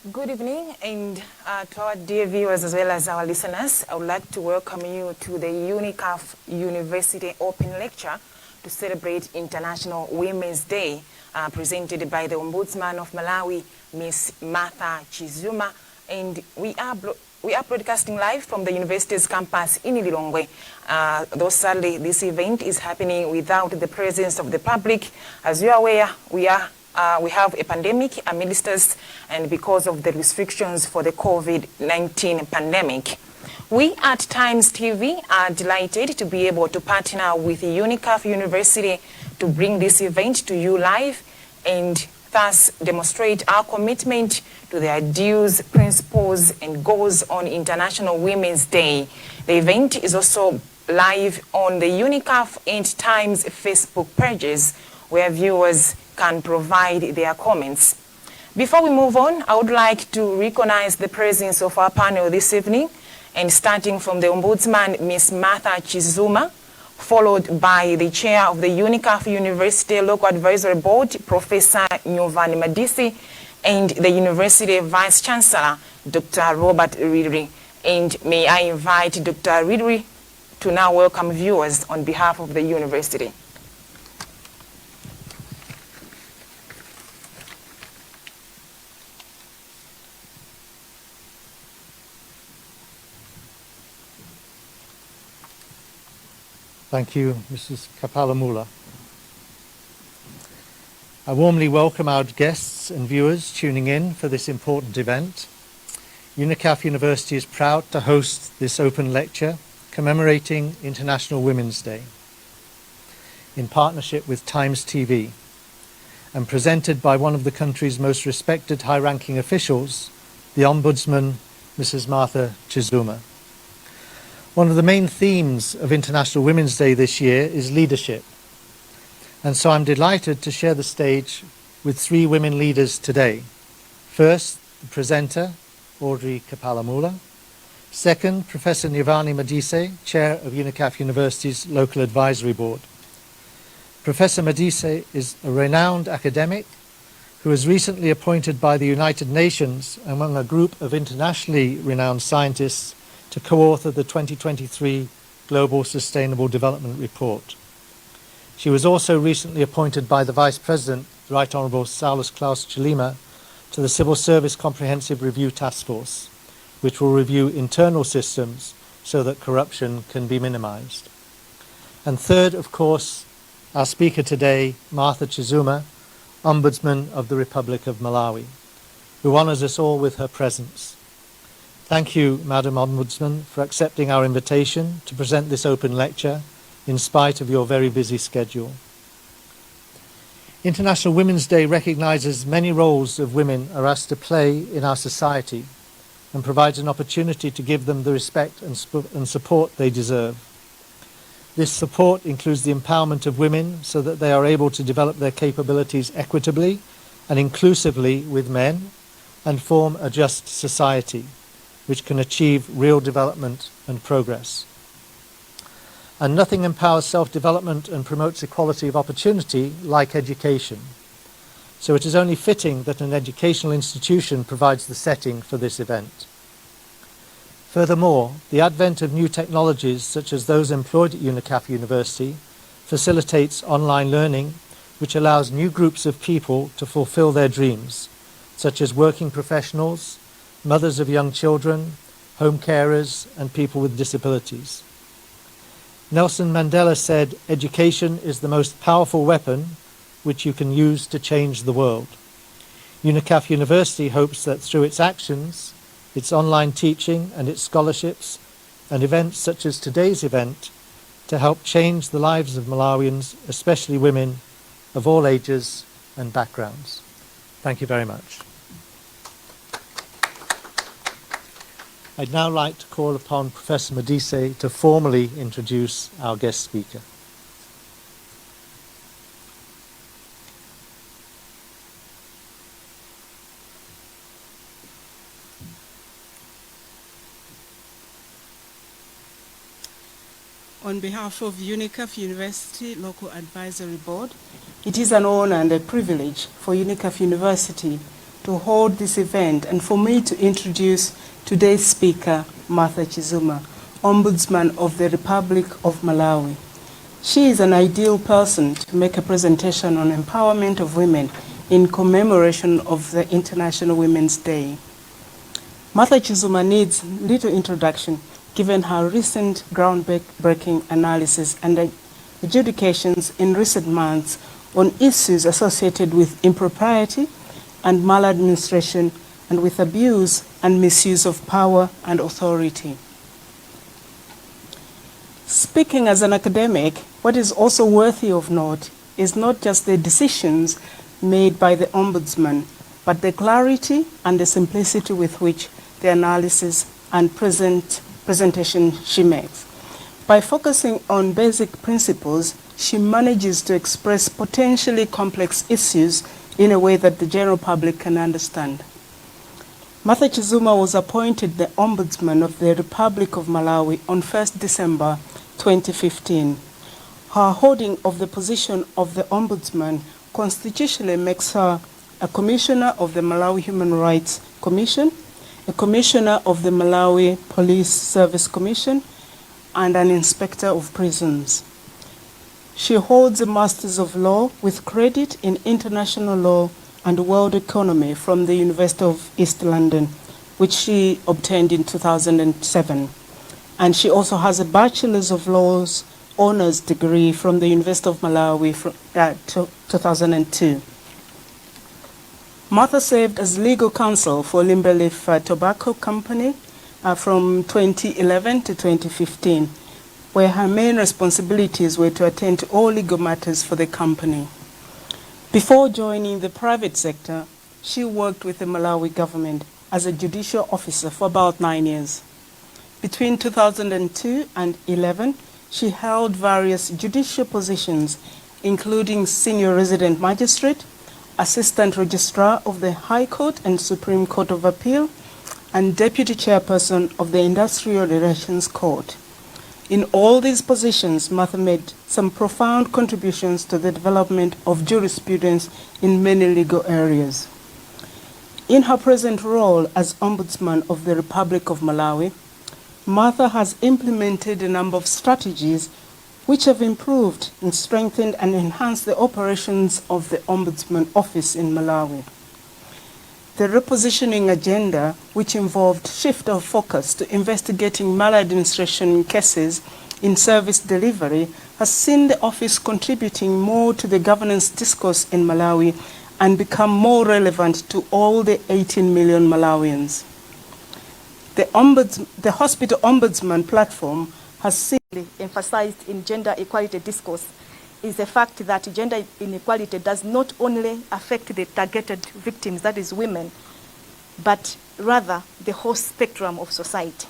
Good evening, and to our dear viewers as well as our listeners, I would like to welcome you to the Unicaf University Open Lecture to celebrate International Women's Day, presented by the Ombudsman of Malawi, Ms. Martha Chizuma, and we are broadcasting live from the university's campus in Lilongwe. Though sadly, this event is happening without the presence of the public. As you are aware, we have a pandemic amidst us, and because of the restrictions for the COVID-19 pandemic. We at Times TV are delighted to be able to partner with Unicaf University to bring this event to you live and thus demonstrate our commitment to the ideals, principles, and goals on International Women's Day. The event is also live on the Unicaf and Times Facebook pages, where viewers can provide their comments. Before we move on, I would like to recognize the presence of our panel this evening, and starting from the Ombudsman, Ms. Martha Chizuma, followed by the Chair of the Unicaf University Local Advisory Board, Professor Nyovani Madisi, and the University Vice Chancellor, Dr. Robert Ridri. And may I invite Dr. Ridri to now welcome viewers on behalf of the university. Thank you, Mrs. Kapalamula. I warmly welcome our guests and viewers tuning in for this important event. Unicaf University is proud to host this open lecture commemorating International Women's Day in partnership with Times TV and presented by one of the country's most respected high-ranking officials, the Ombudsman, Mrs. Martha Chizuma. One of the main themes of International Women's Day this year is leadership. And so I'm delighted to share the stage with three women leaders today. First, the presenter, Audrey Kapalamula. Second, Professor Nyovani Madise, Chair of Unicaf University's Local Advisory Board. Professor Madise is a renowned academic who was recently appointed by the United Nations among a group of internationally renowned scientists to co-author the 2023 Global Sustainable Development Report. She was also recently appointed by the Vice President, the Right Honourable Saulos Chilima, to the Civil Service Comprehensive Review Task Force, which will review internal systems so that corruption can be minimised. And third, of course, our speaker today, Martha Chizuma, Ombudsman of the Republic of Malawi, who honours us all with her presence. Thank you, Madam Ombudsman, for accepting our invitation to present this open lecture in spite of your very busy schedule. International Women's Day recognises many roles of women are asked to play in our society and provides an opportunity to give them the respect and support they deserve. This support includes the empowerment of women so that they are able to develop their capabilities equitably and inclusively with men and form a just society which can achieve real development and progress. And nothing empowers self-development and promotes equality of opportunity like education. So it is only fitting that an educational institution provides the setting for this event. Furthermore, the advent of new technologies such as those employed at Unicaf University facilitates online learning, which allows new groups of people to fulfill their dreams, such as working professionals, mothers of young children, home carers, and people with disabilities. Nelson Mandela said, "Education is the most powerful weapon which you can use to change the world." Unicaf University hopes that through its actions, its online teaching and its scholarships, and events such as today's event, to help change the lives of Malawians, especially women of all ages and backgrounds. Thank you very much. I'd now like to call upon Professor Madise to formally introduce our guest speaker. On behalf of Unicaf University Local Advisory Board, it is an honor and a privilege for Unicaf University to hold this event and for me to introduce today's speaker, Martha Chizuma, Ombudsman of the Republic of Malawi. She is an ideal person to make a presentation on empowerment of women in commemoration of the International Women's Day. Martha Chizuma needs little introduction given her recent groundbreaking analysis and adjudications in recent months on issues associated with impropriety and maladministration and with abuse and misuse of power and authority. Speaking as an academic, what is also worthy of note is not just the decisions made by the Ombudsman, but the clarity and the simplicity with which the analysis and presentation she makes. By focusing on basic principles, she manages to express potentially complex issues in a way that the general public can understand. Martha Chizuma was appointed the Ombudsman of the Republic of Malawi on 1st December 2015. Her holding of the position of the Ombudsman constitutionally makes her a Commissioner of the Malawi Human Rights Commission, a Commissioner of the Malawi Police Service Commission, and an Inspector of Prisons. She holds a Master's of Law with credit in International Law and World Economy from the University of East London, which she obtained in 2007. And she also has a Bachelor's of Laws Honours degree from the University of Malawi from 2002. Martha served as legal counsel for Limberleaf Tobacco Company from 2011 to 2015, where her main responsibilities were to attend to all legal matters for the company. Before joining the private sector, she worked with the Malawi government as a judicial officer for about 9 years. Between 2002 and 2011, she held various judicial positions, including Senior Resident Magistrate, Assistant Registrar of the High Court and Supreme Court of Appeal, and Deputy Chairperson of the Industrial Relations Court. In all these positions, Martha made some profound contributions to the development of jurisprudence in many legal areas. In her present role as Ombudsman of the Republic of Malawi, Martha has implemented a number of strategies which have improved and strengthened and enhanced the operations of the Ombudsman Office in Malawi. The repositioning agenda, which involved shift of focus to investigating maladministration cases in service delivery, has seen the office contributing more to the governance discourse in Malawi and become more relevant to all the 18 million Malawians. The Hospital Ombudsman platform has seen emphasized in gender equality discourse is the fact that gender inequality does not only affect the targeted victims, that is women, but rather the whole spectrum of society.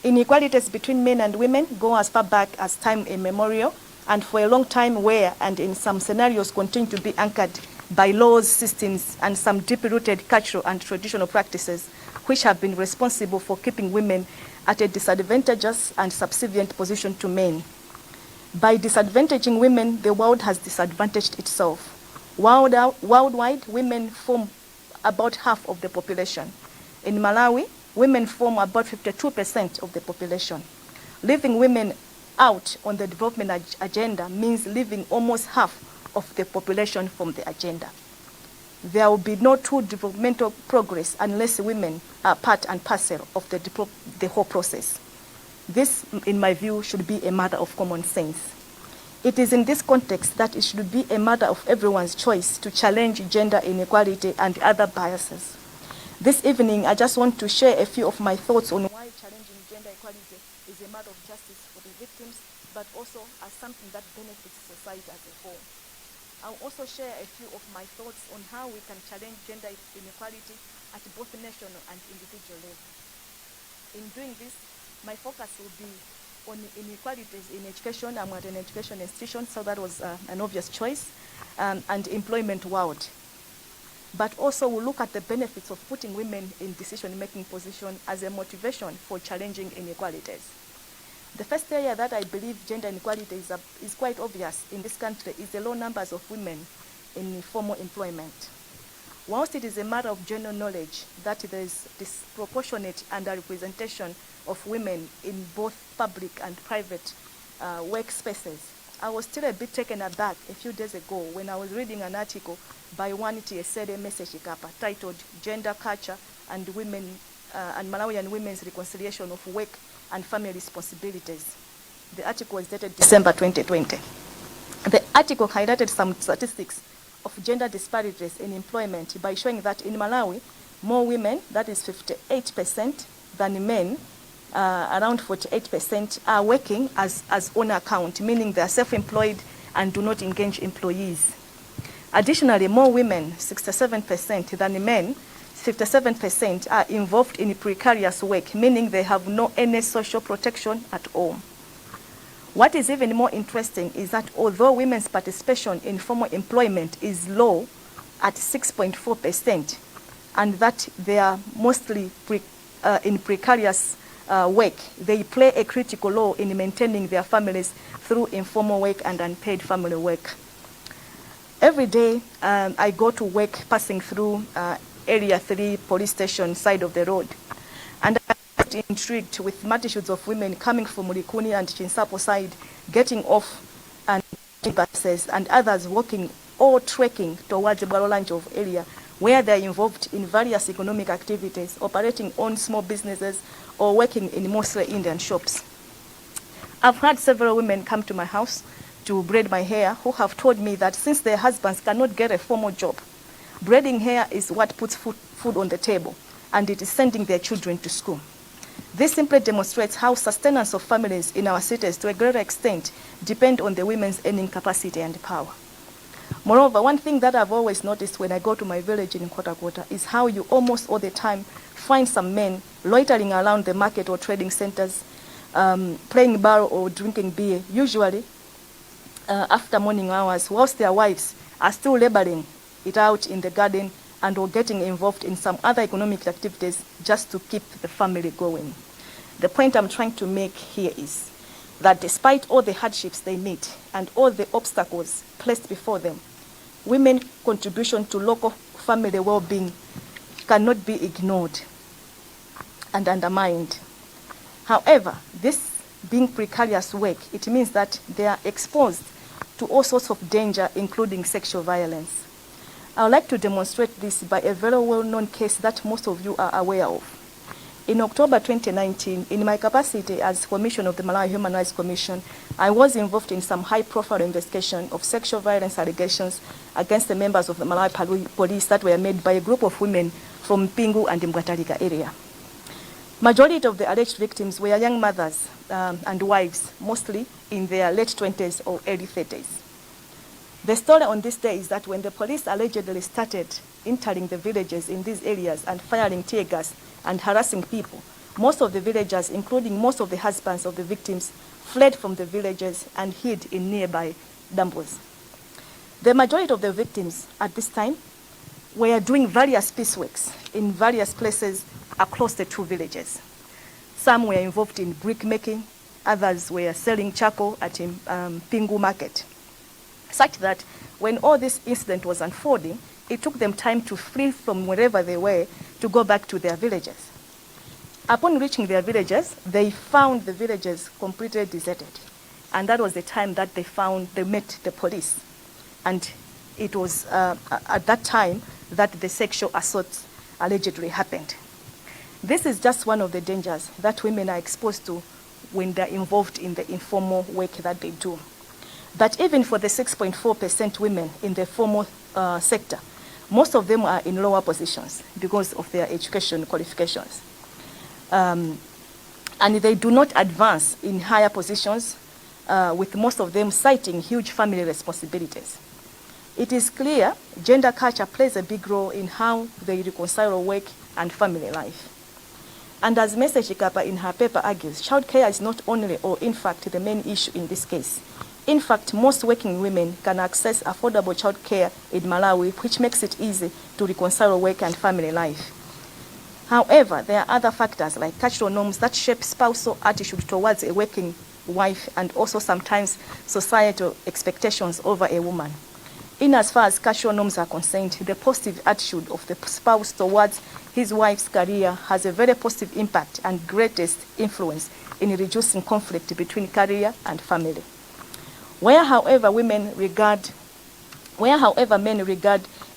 Inequalities between men and women go as far back as time immemorial, and for a long time were, and in some scenarios continue to be anchored by laws, systems, and some deep-rooted cultural and traditional practices which have been responsible for keeping women at a disadvantageous and subservient position to men. By disadvantaging women, the world has disadvantaged itself. Worldwide, women form about half of the population. In Malawi, women form about 52% of the population. Leaving women out on the development agenda means leaving almost half of the population from the agenda. There will be no true developmental progress unless women are part and parcel of the whole process. This, in my view, should be a matter of common sense. It is in this context that it should be a matter of everyone's choice to challenge gender inequality and other biases. This evening, I just want to share a few of my thoughts on why challenging gender equality is a matter of justice for the victims, but also as something that benefits society as a whole. I'll also share a few of my thoughts on how we can challenge gender inequality at both national and individual level. In doing this, my focus will be on inequalities in education. I'm at an education institution, so that was an obvious choice, and employment world. But also we'll look at the benefits of putting women in decision-making position as a motivation for challenging inequalities. The first area that I believe gender inequality is quite obvious in this country is the low numbers of women in formal employment. Whilst it is a matter of general knowledge that there is disproportionate underrepresentation of women in both public and private workspaces, I was still a bit taken aback a few days ago when I was reading an article by one Tiesere Chikapa titled Gender Culture and Women and Malawian Women's Reconciliation of Work and Family Responsibilities. The article was dated December 2020. The article highlighted some statistics of gender disparities in employment by showing that in Malawi, more women, that is 58%, than men, around 48%, are working as on account, meaning they are self-employed and do not engage employees. Additionally, more women, 67%, than men, 57%, are involved in precarious work, meaning they have no any social protection at all. What is even more interesting is that although women's participation in formal employment is low at 6.4%, and that they are mostly in precarious work, they play a critical role in maintaining their families through informal work and unpaid family work. Every day I go to work passing through Area 3 police station side of the road, and I'm intrigued with multitudes of women coming from Mulikuni and Chinsapo side, getting off and buses, and others walking or trekking towards the Balolanjo area, where they are involved in various economic activities, operating on small businesses or working in mostly Indian shops. I've had several women come to my house to braid my hair who have told me that since their husbands cannot get a formal job, braiding hair is what puts food on the table, and it is sending their children to school. This simply demonstrates how sustenance of families in our cities to a greater extent depend on the women's earning capacity and power. Moreover, one thing that I've always noticed when I go to my village in Kwagwanji is how you almost all the time find some men loitering around the market or trading centers, playing bar or drinking beer, usually after morning hours, whilst their wives are still laboring it out in the garden and or getting involved in some other economic activities just to keep the family going. The point I'm trying to make here is that despite all the hardships they meet and all the obstacles placed before them, women's contribution to local family well-being cannot be ignored and undermined. However, this being precarious work, it means that they are exposed to all sorts of danger, including sexual violence. I would like to demonstrate this by a very well-known case that most of you are aware of. In October 2019, in my capacity as Commissioner of the Malawi Human Rights Commission, I was involved in some high-profile investigation of sexual violence allegations against the members of the Malawi police that were made by a group of women from Pingu and Mbwatalika area. Majority of the alleged victims were young mothers and wives, mostly in their late 20s or early 30s. The story on this day is that when the police allegedly started entering the villages in these areas and firing tear gas and harassing people, most of the villagers, including most of the husbands of the victims, fled from the villages and hid in nearby dumpos. The majority of the victims at this time were doing various pieceworks in various places across the two villages. Some were involved in brick making, others were selling charcoal at Pingu market. Such that when all this incident was unfolding, it took them time to flee from wherever they were to go back to their villages. Upon reaching their villages, they found the villages completely deserted. And that was the time that they met the police. And it was at that time that the sexual assaults allegedly happened. This is just one of the dangers that women are exposed to when they're involved in the informal work that they do. But even for the 6.4% women in the formal sector, most of them are in lower positions because of their education qualifications. And they do not advance in higher positions, with most of them citing huge family responsibilities. It is clear gender culture plays a big role in how they reconcile work and family life. And as Mrs. Chikapa in her paper argues, childcare is not only or in fact the main issue in this case. In fact, most working women can access affordable childcare in Malawi, which makes it easy to reconcile work and family life. However, there are other factors like cultural norms that shape spousal attitude towards a working wife and also sometimes societal expectations over a woman. In as far as cultural norms are concerned, the positive attitude of the spouse towards his wife's career has a very positive impact and greatest influence in reducing conflict between career and family. Where, however, men regard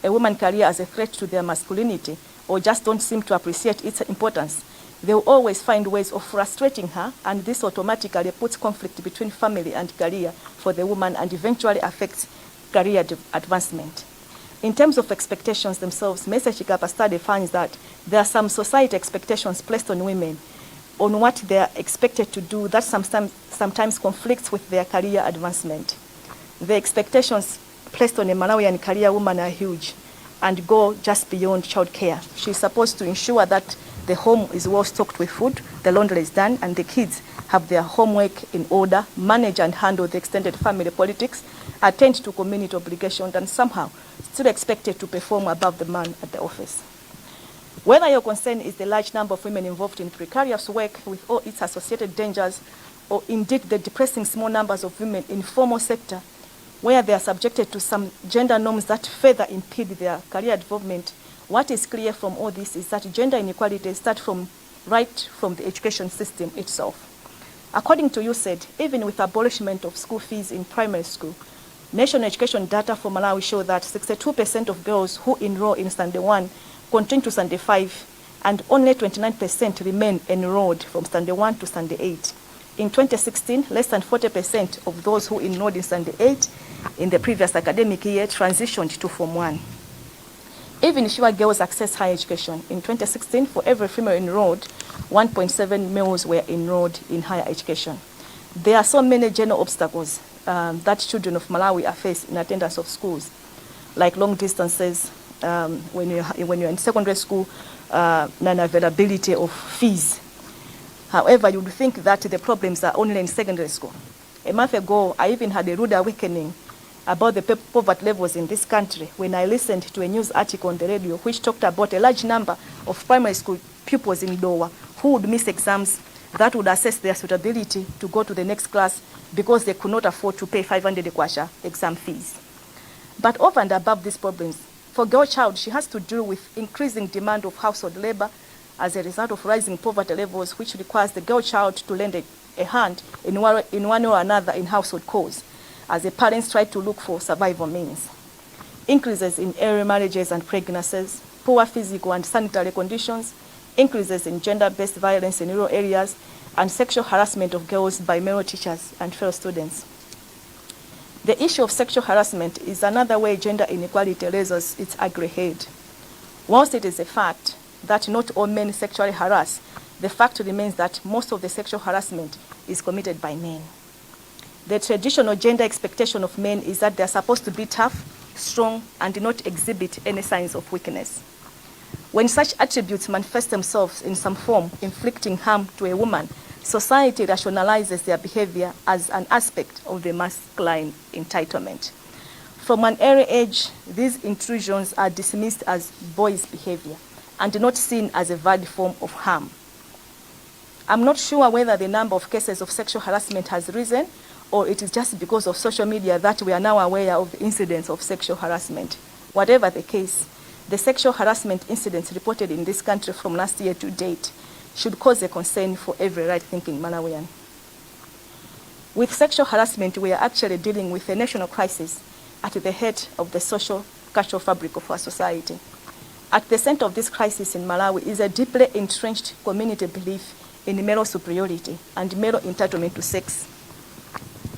a woman's career as a threat to their masculinity or just don't seem to appreciate its importance, they will always find ways of frustrating her, and this automatically puts conflict between family and career for the woman and eventually affects career advancement. In terms of expectations themselves, Mr. Chikapa study finds that there are some society expectations placed on women on what they are expected to do that sometimes conflicts with their career advancement. The expectations placed on a Malawian career woman are huge and go just beyond childcare. She's supposed to ensure that the home is well stocked with food, the laundry is done, and the kids have their homework in order, manage and handle the extended family politics, attend to community obligations, and somehow still expected to perform above the man at the office. Whether your concern is the large number of women involved in precarious work with all its associated dangers, or indeed the depressing small numbers of women in formal sector, where they are subjected to some gender norms that further impede their career development, what is clear from all this is that gender inequality starts right from the education system itself. According to USAID, even with abolishment of school fees in primary school, national education data for Malawi show that 62% of girls who enroll in Standard 1 continue to Standard 5, and only 29% remain enrolled from Standard 1 to Standard 8. In 2016, less than 40% of those who enrolled in Standard 8 in the previous academic year transitioned to Form 1. Even fewer girls access higher education. In 2016, for every female enrolled, 1.7 males were enrolled in higher education. There are so many general obstacles that children of Malawi are faced in attendance of schools, like long distances, when you're in secondary school, non-availability of fees. However, you would think that the problems are only in secondary school. A month ago, I even had a rude awakening about the poverty levels in this country when I listened to a news article on the radio which talked about a large number of primary school pupils in Dowa who would miss exams that would assess their suitability to go to the next class because they could not afford to pay 500 kwacha exam fees. But over and above these problems, for girl child, she has to deal with increasing demand of household labor as a result of rising poverty levels, which requires the girl child to lend a hand in one or another in household chores, as the parents try to look for survival means. Increases in early marriages and pregnancies, poor physical and sanitary conditions, increases in gender-based violence in rural areas, and sexual harassment of girls by male teachers and fellow students. The issue of sexual harassment is another way gender inequality raises its ugly head. Whilst it is a fact that not all men sexually harass, the fact remains that most of the sexual harassment is committed by men. The traditional gender expectation of men is that they are supposed to be tough, strong, and not exhibit any signs of weakness. When such attributes manifest themselves in some form, inflicting harm to a woman, society rationalizes their behavior as an aspect of the masculine entitlement. From an early age, these intrusions are dismissed as boys' behavior and not seen as a valid form of harm. I'm not sure whether the number of cases of sexual harassment has risen, or it is just because of social media that we are now aware of the incidents of sexual harassment. Whatever the case, the sexual harassment incidents reported in this country from last year to date should cause a concern for every right-thinking Malawian. With sexual harassment, we are actually dealing with a national crisis at the head of the social cultural fabric of our society. At the center of this crisis in Malawi is a deeply entrenched community belief in male superiority and male entitlement to sex.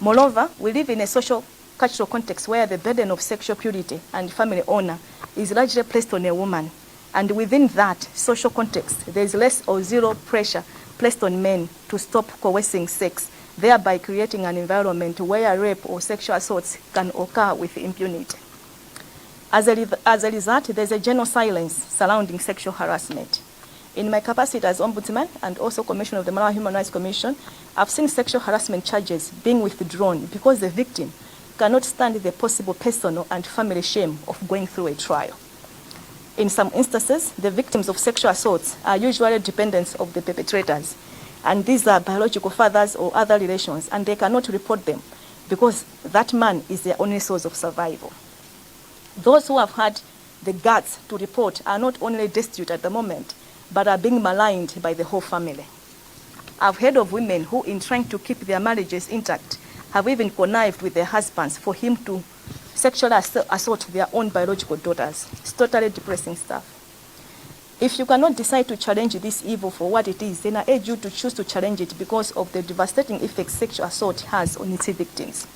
Moreover, we live in a social cultural context where the burden of sexual purity and family honor is largely placed on a woman. And within that social context, there is less or zero pressure placed on men to stop coercing sex, thereby creating an environment where rape or sexual assaults can occur with impunity. As a result, there's a general silence surrounding sexual harassment. In my capacity as Ombudsman and also Commissioner of the Malawi Human Rights Commission, I've seen sexual harassment charges being withdrawn because the victim cannot stand the possible personal and family shame of going through a trial. In some instances, the victims of sexual assaults are usually dependents of the perpetrators, and these are biological fathers or other relations, and they cannot report them because that man is their only source of survival. Those who have had the guts to report are not only destitute at the moment, but are being maligned by the whole family. I've heard of women who, in trying to keep their marriages intact, have even connived with their husbands for him to sexually assault their own biological daughters. It's totally depressing stuff. If you cannot decide to challenge this evil for what it is, then I urge you to choose to challenge it because of the devastating effects sexual assault has on its victims.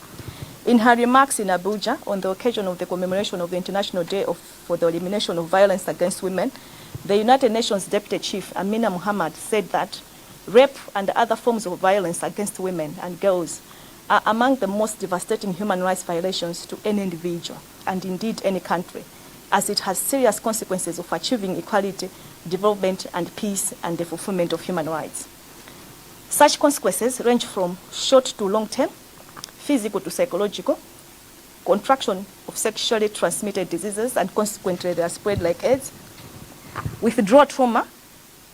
In her remarks in Abuja on the occasion of the commemoration of the International Day for the Elimination of Violence Against Women, the United Nations Deputy Chief Amina Muhammad said that rape and other forms of violence against women and girls are among the most devastating human rights violations to any individual and indeed any country, as it has serious consequences of achieving equality, development and peace and the fulfillment of human rights. Such consequences range from short to long term, physical to psychological, contraction of sexually transmitted diseases and consequently they are spread like AIDS, withdrawal trauma,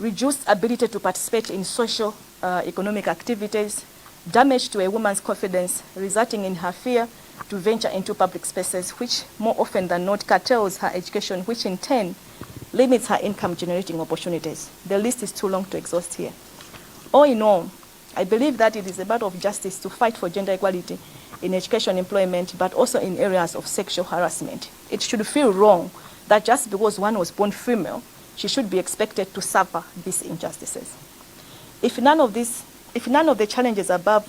reduced ability to participate in social economic activities, damage to a woman's confidence resulting in her fear to venture into public spaces, which more often than not curtails her education, which in turn limits her income generating opportunities. The list is too long to exhaust here. All in all, I believe that it is a matter of justice to fight for gender equality in education, employment, but also in areas of sexual harassment. It should feel wrong that just because one was born female, she should be expected to suffer these injustices. If none of the challenges above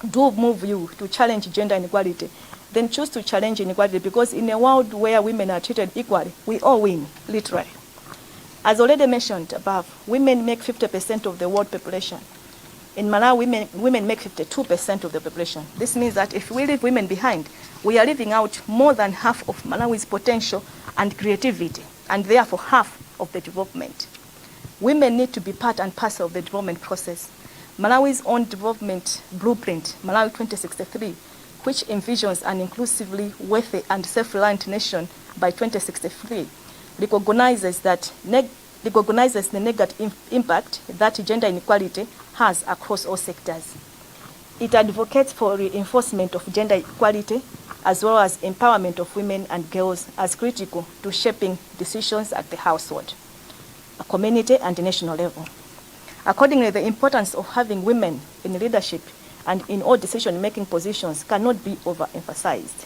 do move you to challenge gender inequality, then choose to challenge inequality, because in a world where women are treated equally, we all win, literally. As already mentioned above, women make 50% of the world population. In Malawi, women make 52% of the population. This means that if we leave women behind, we are leaving out more than half of Malawi's potential and creativity, and therefore half of the development. Women need to be part and parcel of the development process. Malawi's own development blueprint, Malawi 2063, which envisions an inclusively wealthy and self-reliant nation by 2063, recognizes the negative impact that gender inequality has across all sectors. It advocates for reinforcement of gender equality as well as empowerment of women and girls as critical to shaping decisions at the household, a community and national level. Accordingly, the importance of having women in leadership and in all decision-making positions cannot be overemphasized.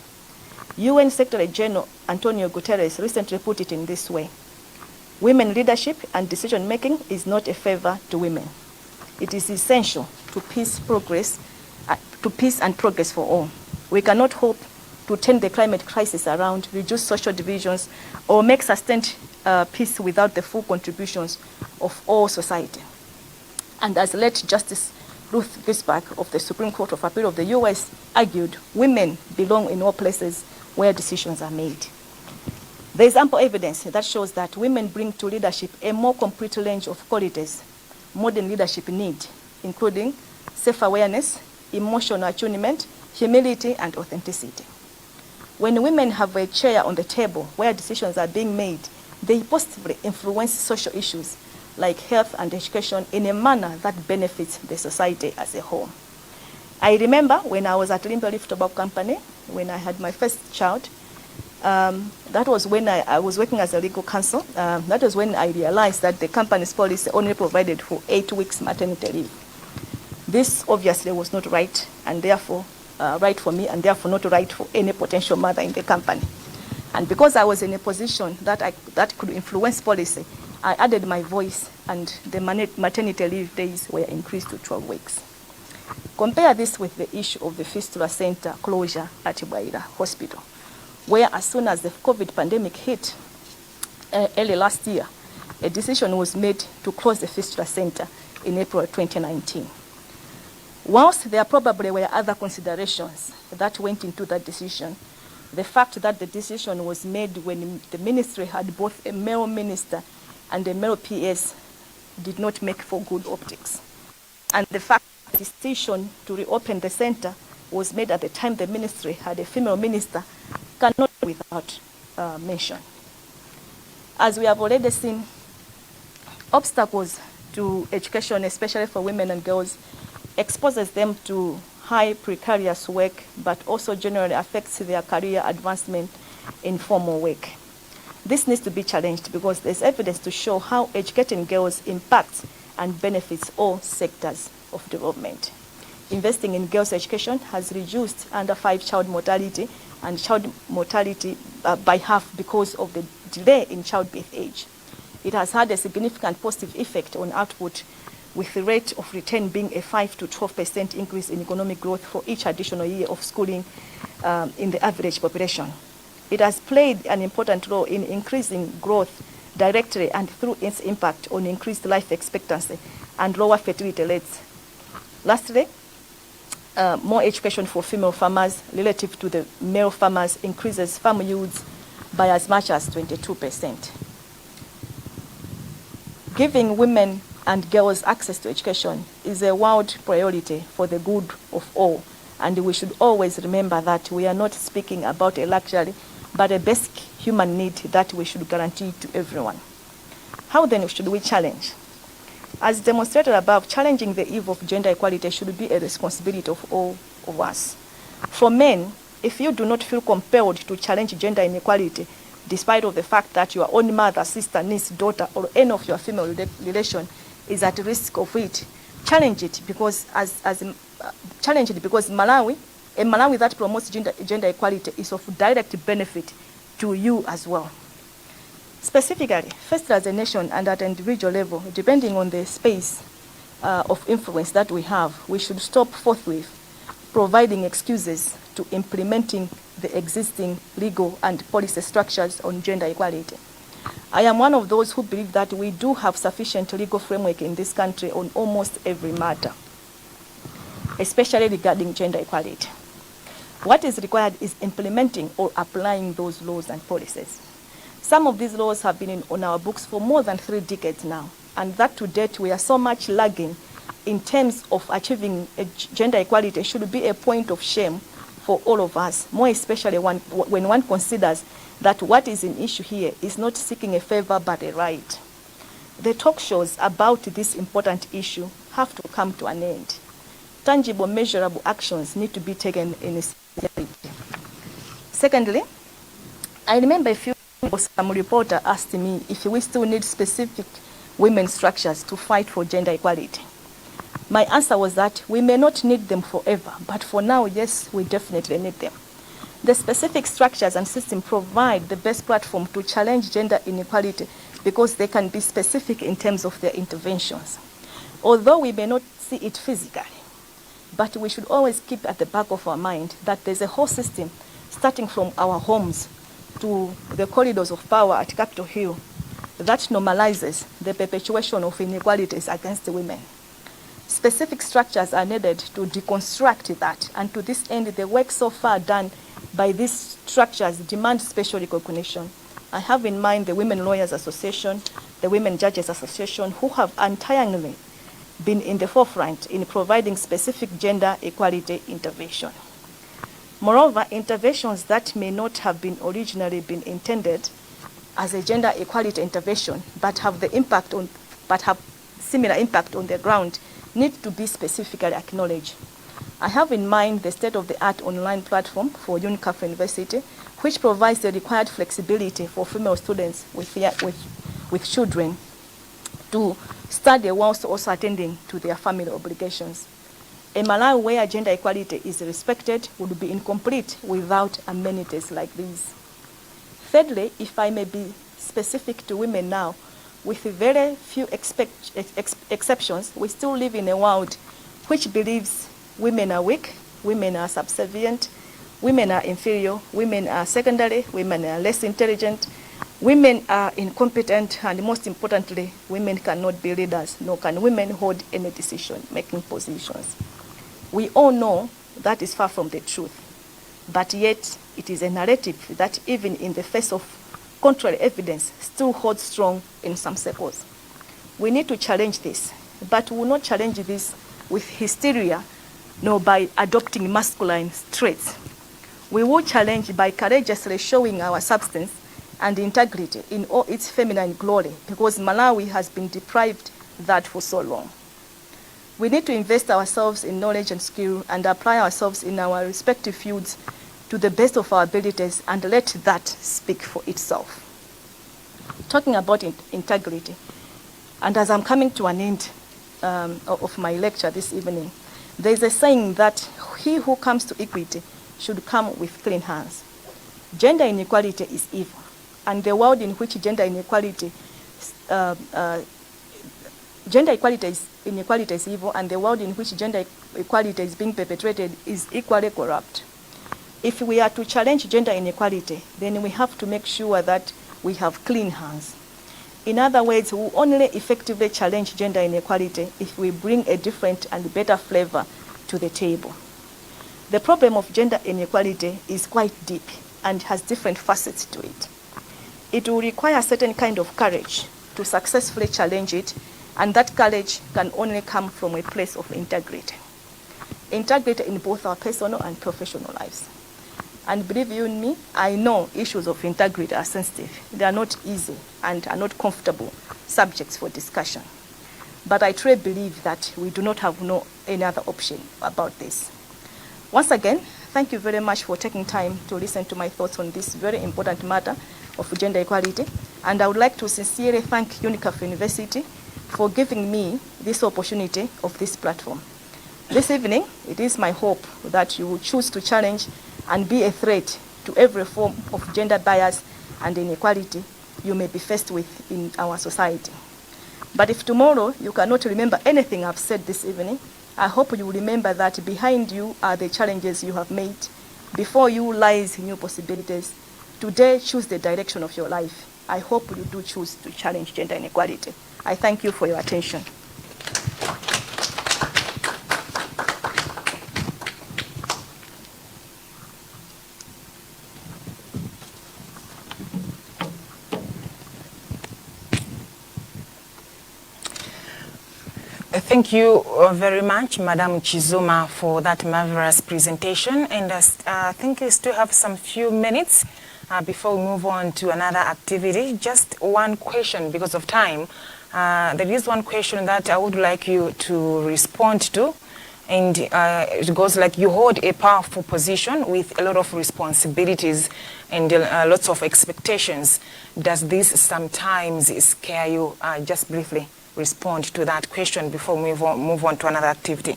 UN Secretary General Antonio Guterres recently put it in this way: women leadership and decision-making is not a favor to women. It is essential to peace and progress for all. We cannot hope to turn the climate crisis around, reduce social divisions, or make sustained peace without the full contributions of all society. And as late Justice Ruth Ginsburg of the Supreme Court of Appeal of the US argued, women belong in all places where decisions are made. There is ample evidence that shows that women bring to leadership a more complete range of qualities modern leadership need, including self-awareness, emotional attunement, humility, and authenticity. When women have a chair on the table where decisions are being made, they positively influence social issues like health and education in a manner that benefits the society as a whole. I remember when I was at Limberleaf Tobacco Company, when I had my first child, that was when I was working as a legal counsel. That was when I realized that the company's policy only provided for 8 weeks maternity leave. This obviously was not right, and therefore right for me, and therefore not right for any potential mother in the company. And because I was in a position that could influence policy, I added my voice, and the maternity leave days were increased to 12 weeks. Compare this with the issue of the fistula center closure at Mibawa Hospital, where as soon as the COVID pandemic hit early last year, a decision was made to close the fistula center in April 2019. Whilst there probably were other considerations that went into that decision, the fact that the decision was made when the ministry had both a male minister and a male PS did not make for good optics. And the fact that the decision to reopen the center was made at the time the ministry had a female minister cannot be without mention. As we have already seen, obstacles to education, especially for women and girls, exposes them to high precarious work, but also generally affects their career advancement in formal work. This needs to be challenged because there's evidence to show how educating girls impacts and benefits all sectors of development. Investing in girls' education has reduced under 5 child mortality and child mortality by half because of the delay in childbirth age. It has had a significant positive effect on output, with the rate of return being a 5 to 12% increase in economic growth for each additional year of schooling in the average population. It has played an important role in increasing growth directly and through its impact on increased life expectancy and lower fertility rates. Lastly, more education for female farmers relative to the male farmers increases farm yields by as much as 22%. Giving women and girls access to education is a world priority for the good of all, and we should always remember that we are not speaking about a luxury, but a basic human need that we should guarantee to everyone. How then should we challenge? As demonstrated above, challenging the eve of gender equality should be a responsibility of all of us. For men, if you do not feel compelled to challenge gender inequality, despite of the fact that your own mother, sister, niece, daughter, or any of your female relation is at risk of it, challenge it because Malawi, a Malawi that promotes gender equality is of direct benefit to you as well. Specifically, first as a nation and at an individual level, depending on the space of influence that we have, we should stop forthwith providing excuses to implementing the existing legal and policy structures on gender equality. I am one of those who believe that we do have sufficient legal framework in this country on almost every matter, especially regarding gender equality. What is required is implementing or applying those laws and policies. Some of these laws have been on our books for more than 3 decades now, and that to date we are so much lagging in terms of achieving gender equality should be a point of shame for all of us, more especially when one considers that what is in issue here is not seeking a favor but a right. The talk shows about this important issue have to come to an end. Tangible, measurable actions need to be taken in sincerity. Secondly, I remember a few years some reporter asked me if we still need specific women's structures to fight for gender equality. My answer was that we may not need them forever, but for now, yes, we definitely need them. The specific structures and systems provide the best platform to challenge gender inequality because they can be specific in terms of their interventions. Although we may not see it physically, but we should always keep at the back of our mind that there's a whole system starting from our homes to the corridors of power at Capitol Hill that normalizes the perpetuation of inequalities against women. Specific structures are needed to deconstruct that, and to this end, the work so far done by these structures demands special recognition. I have in mind the Women Lawyers Association, the Women Judges Association, who have untiringly been in the forefront in providing specific gender equality intervention. Moreover, interventions that may not have been originally been intended as a gender equality intervention, but have similar impact on the ground, need to be specifically acknowledged. I have in mind the state-of-the-art online platform for Unicaf University, which provides the required flexibility for female students with children to study whilst also attending to their family obligations. A Malawi where gender equality is respected would be incomplete without amenities like these. Thirdly, if I may be specific to women now, with very few exceptions, we still live in a world which believes women are weak, women are subservient, women are inferior, women are secondary, women are less intelligent, women are incompetent, and most importantly, women cannot be leaders, nor can women hold any decision-making positions. We all know that is far from the truth, but yet it is a narrative that even in the face of contrary evidence still holds strong in some circles. We need to challenge this, but we will not challenge this with hysteria nor by adopting masculine traits. We will challenge by courageously showing our substance and integrity in all its feminine glory, because Malawi has been deprived that for so long. We need to invest ourselves in knowledge and skill and apply ourselves in our respective fields to the best of our abilities and let that speak for itself. Talking about integrity, and as I'm coming to an end of my lecture this evening, there is a saying that he who comes to equity should come with clean hands. Gender inequality is evil, and the world in which gender inequality is evil, and the world in which gender equality is being perpetrated is equally corrupt. If we are to challenge gender inequality, then we have to make sure that we have clean hands. In other words, we will only effectively challenge gender inequality if we bring a different and better flavor to the table. The problem of gender inequality is quite deep and has different facets to it. It will require a certain kind of courage to successfully challenge it, and that courage can only come from a place of integrity. Integrity in both our personal and professional lives. And believe you me, I know issues of integrity are sensitive. They are not easy and are not comfortable subjects for discussion. But I truly believe that we do not have any other option about this. Once again, thank you very much for taking time to listen to my thoughts on this very important matter of gender equality. And I would like to sincerely thank Unicaf University for giving me this opportunity of this platform. This evening, it is my hope that you will choose to challenge and be a threat to every form of gender bias and inequality you may be faced with in our society. But if tomorrow you cannot remember anything I've said this evening, I hope you will remember that behind you are the challenges you have made. Before you lies new possibilities. Today, choose the direction of your life. I hope you do choose to challenge gender inequality. I thank you for your attention. Thank you very much, Madam Chizuma, for that marvelous presentation. And I think we still have some few minutes before we move on to another activity. Just one question because of time. There is one question that I would like you to respond to. And it goes like, you hold a powerful position with a lot of responsibilities and lots of expectations. Does this sometimes scare you? Just briefly respond to that question before we move on to another activity.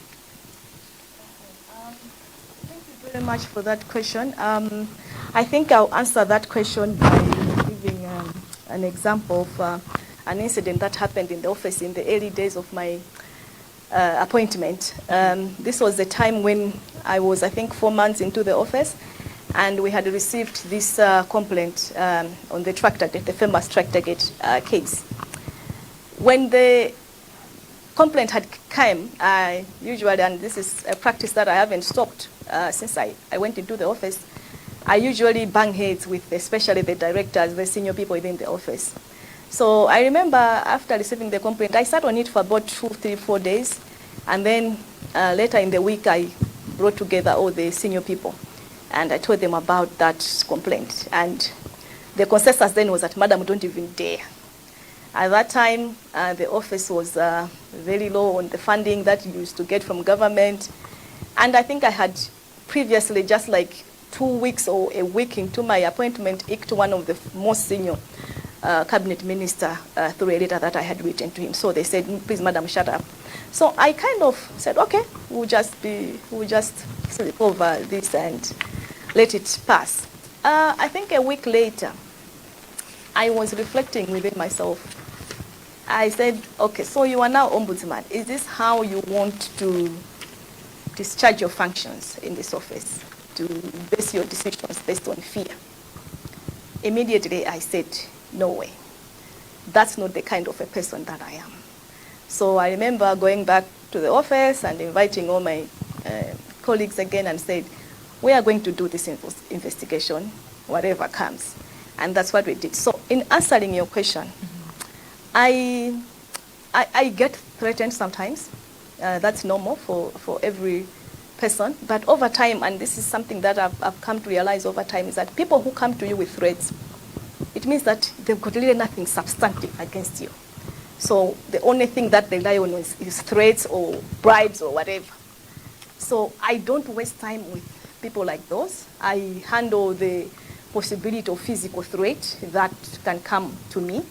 Thank you very much for that question. I think I'll answer that question by giving an example of an incident that happened in the office in the early days of my appointment. This was the time when I was, I think, 4 months into the office, and we had received this complaint on the tractor gate, the famous tractor gate case. When the complaint had come, I usually, and this is a practice that I haven't stopped since I went into the office, I usually bang heads with especially the directors, the senior people within the office. So I remember after receiving the complaint, I sat on it for about 2, 3, 4 days, and then later in the week I brought together all the senior people, and I told them about that complaint. And the consensus then was that, Madam, don't even dare. At that time, the office was very low on the funding that you used to get from government. And I think I had previously, just like 2 weeks or a week into my appointment, icked one of the most senior cabinet minister through a letter that I had written to him. So they said, please, Madam, shut up. So I kind of said, okay, we'll just sleep over this and let it pass. I think a week later, I was reflecting within myself. I said, okay, so you are now ombudsman. Is this how you want to discharge your functions in this office, to base your decisions based on fear? Immediately I said, no way. That's not the kind of a person that I am. So I remember going back to the office and inviting all my colleagues again and said, we are going to do this investigation, whatever comes. And that's what we did. So in answering your question, I get threatened sometimes. That's normal for every person. But over time, and this is something that I've come to realize over time, is that people who come to you with threats, it means that they've got really nothing substantive against you. So the only thing that they rely on is threats or bribes or whatever. So I don't waste time with people like those. I handle the possibility of physical threat that can come to me,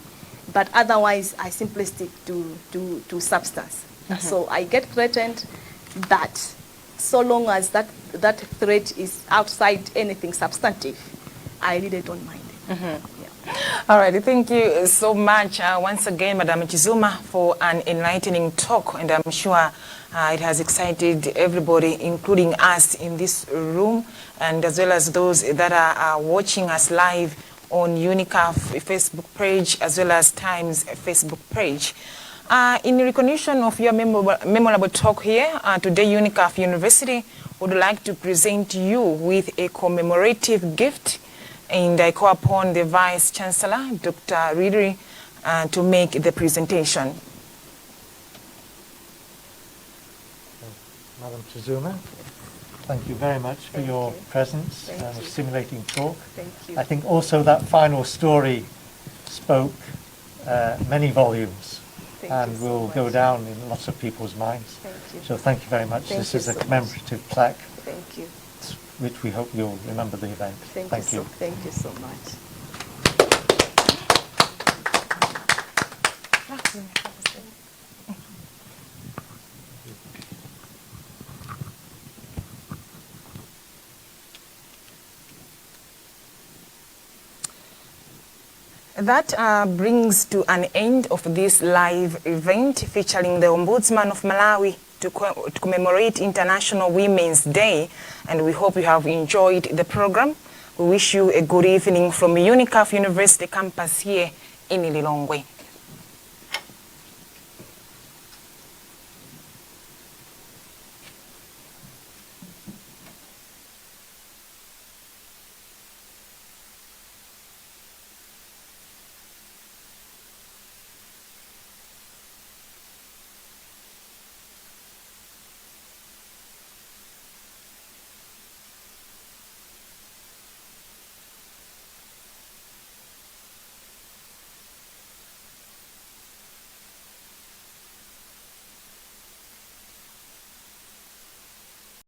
but otherwise I simply stick to substance. So I get threatened that so long as that threat is outside anything substantive, I really don't mind. All right, thank you so much once again, Madam Chizuma, for an enlightening talk, and I'm sure it has excited everybody, including us in this room, and as well as those that are watching us live on Unicaf Facebook page, as well as Times Facebook page. In recognition of your memorable talk here, today Unicaf University would like to present you with a commemorative gift, and I call upon the Vice Chancellor, Dr. Ridri, to make the presentation. Madam Chizuma, thank you very much for your presence and stimulating talk. Thank you. I think also that final story spoke many volumes and will go down in lots of people's minds. Thank you. So thank you very much. This is a commemorative plaque, Thank you. which we hope you'll remember the event. Thank you. Thank you so much. That brings to an end of this live event featuring the Ombudsman of Malawi to commemorate International Women's Day, and we hope you have enjoyed the program. We wish you a good evening from Unicaf University campus here in Lilongwe.